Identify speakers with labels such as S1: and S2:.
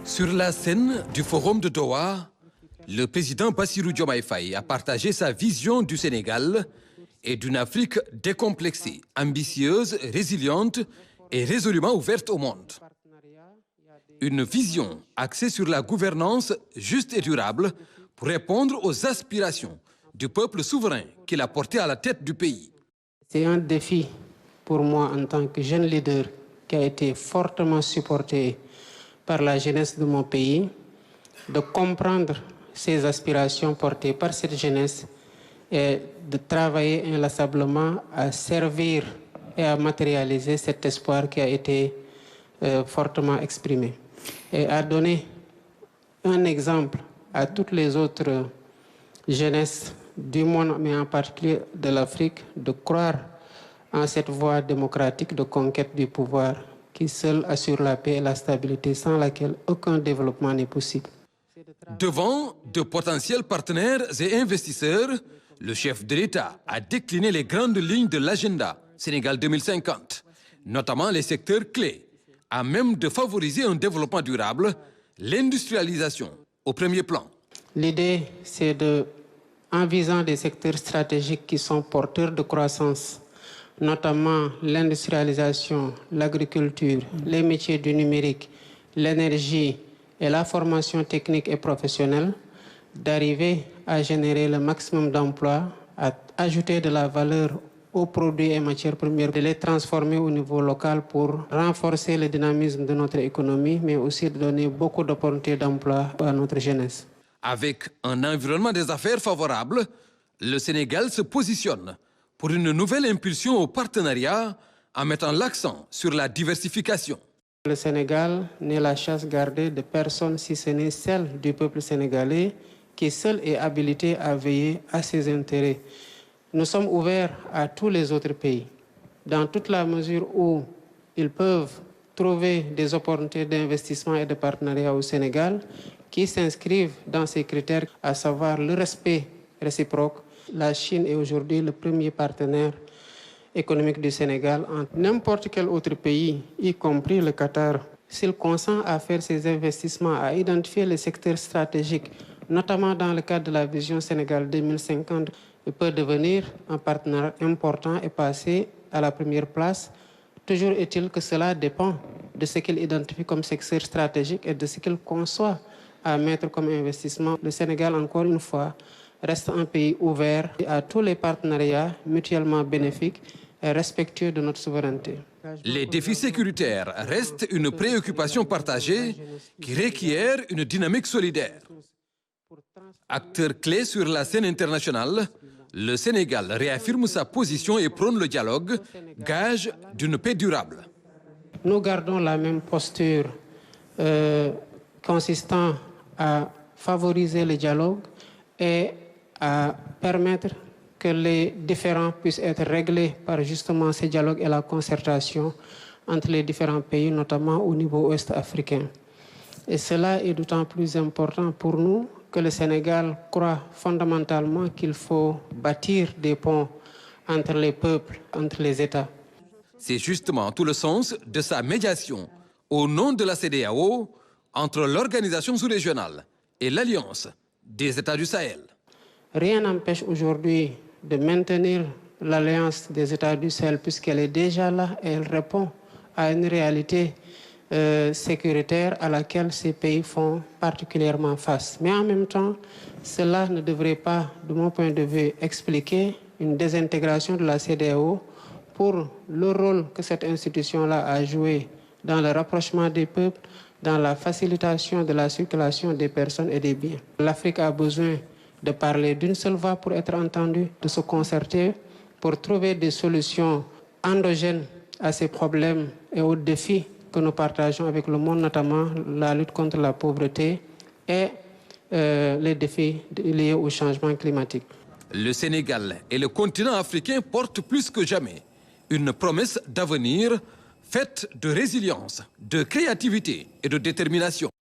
S1: Sur la scène du Forum de Doha, le président Bassirou Diomaye Faye a partagé sa vision du Sénégal et d'une Afrique décomplexée, ambitieuse, résiliente et résolument ouverte au monde. Une vision axée sur la gouvernance juste et durable pour répondre aux aspirations du peuple souverain qu'il a porté à la tête du pays.
S2: C'est un défi pour moi en tant que jeune leader qui a été fortement supporté par la jeunesse de mon pays, de comprendre ces aspirations portées par cette jeunesse et de travailler inlassablement à servir et à matérialiser cet espoir qui a été fortement exprimé. Et à donner un exemple à toutes les autres jeunesses du monde, mais en particulier de l'Afrique, de croire en cette voie démocratique de conquête du pouvoir qui seule assure la paix et la stabilité, sans laquelle aucun développement n'est possible.
S1: Devant de potentiels partenaires et investisseurs, le chef de l'État a décliné les grandes lignes de l'agenda Sénégal 2050, notamment les secteurs clés, à même de favoriser un développement durable, l'industrialisation au premier plan.
S2: L'idée, c'est en visant des secteurs stratégiques qui sont porteurs de croissance, notamment l'industrialisation, l'agriculture, les métiers du numérique, l'énergie et la formation technique et professionnelle, d'arriver à générer le maximum d'emplois, à ajouter de la valeur aux produits et matières premières, de les transformer au niveau local pour renforcer le dynamisme de notre économie, mais aussi de donner beaucoup d'opportunités d'emploi à notre jeunesse.
S1: Avec un environnement des affaires favorable, le Sénégal se positionne pour une nouvelle impulsion au partenariat en mettant l'accent sur la diversification.
S2: Le Sénégal n'est la chasse gardée de personne si ce n'est celle du peuple sénégalais qui seul est habilité à veiller à ses intérêts. Nous sommes ouverts à tous les autres pays, dans toute la mesure où ils peuvent trouver des opportunités d'investissement et de partenariat au Sénégal qui s'inscrivent dans ces critères, à savoir le respect réciproque. La Chine est aujourd'hui le premier partenaire économique du Sénégal. N'importe quel autre pays, y compris le Qatar, s'il consent à faire ses investissements, à identifier les secteurs stratégiques, notamment dans le cadre de la vision Sénégal 2050, il peut devenir un partenaire important et passer à la première place. Toujours est-il que cela dépend de ce qu'il identifie comme secteur stratégique et de ce qu'il conçoit à mettre comme investissement. Le Sénégal, encore une fois, reste un pays ouvert à tous les partenariats mutuellement bénéfiques et respectueux de notre souveraineté.
S1: Les défis sécuritaires restent une préoccupation partagée qui requiert une dynamique solidaire. Acteur clé sur la scène internationale, le Sénégal réaffirme sa position et prône le dialogue, gage d'une paix durable.
S2: Nous gardons la même posture consistant à favoriser le dialogue et à permettre que les différends puissent être réglés par justement ce dialogue et la concertation entre les différents pays, notamment au niveau ouest africain. Et cela est d'autant plus important pour nous que le Sénégal croit fondamentalement qu'il faut bâtir des ponts entre les peuples, entre les États.
S1: C'est justement tout le sens de sa médiation au nom de la CEDEAO entre l'organisation sous-régionale et l'Alliance des États du Sahel.
S2: Rien n'empêche aujourd'hui de maintenir l'Alliance des États du Sahel puisqu'elle est déjà là et elle répond à une réalité sécuritaire à laquelle ces pays font particulièrement face. Mais en même temps, cela ne devrait pas, de mon point de vue, expliquer une désintégration de la CEDEAO pour le rôle que cette institution-là a joué dans le rapprochement des peuples, dans la facilitation de la circulation des personnes et des biens. L'Afrique a besoin de parler d'une seule voix pour être entendue, de se concerter pour trouver des solutions endogènes à ces problèmes et aux défis que nous partageons avec le monde, notamment la lutte contre la pauvreté et les défis liés au changement climatique.
S1: Le Sénégal et le continent africain portent plus que jamais une promesse d'avenir faite de résilience, de créativité et de détermination.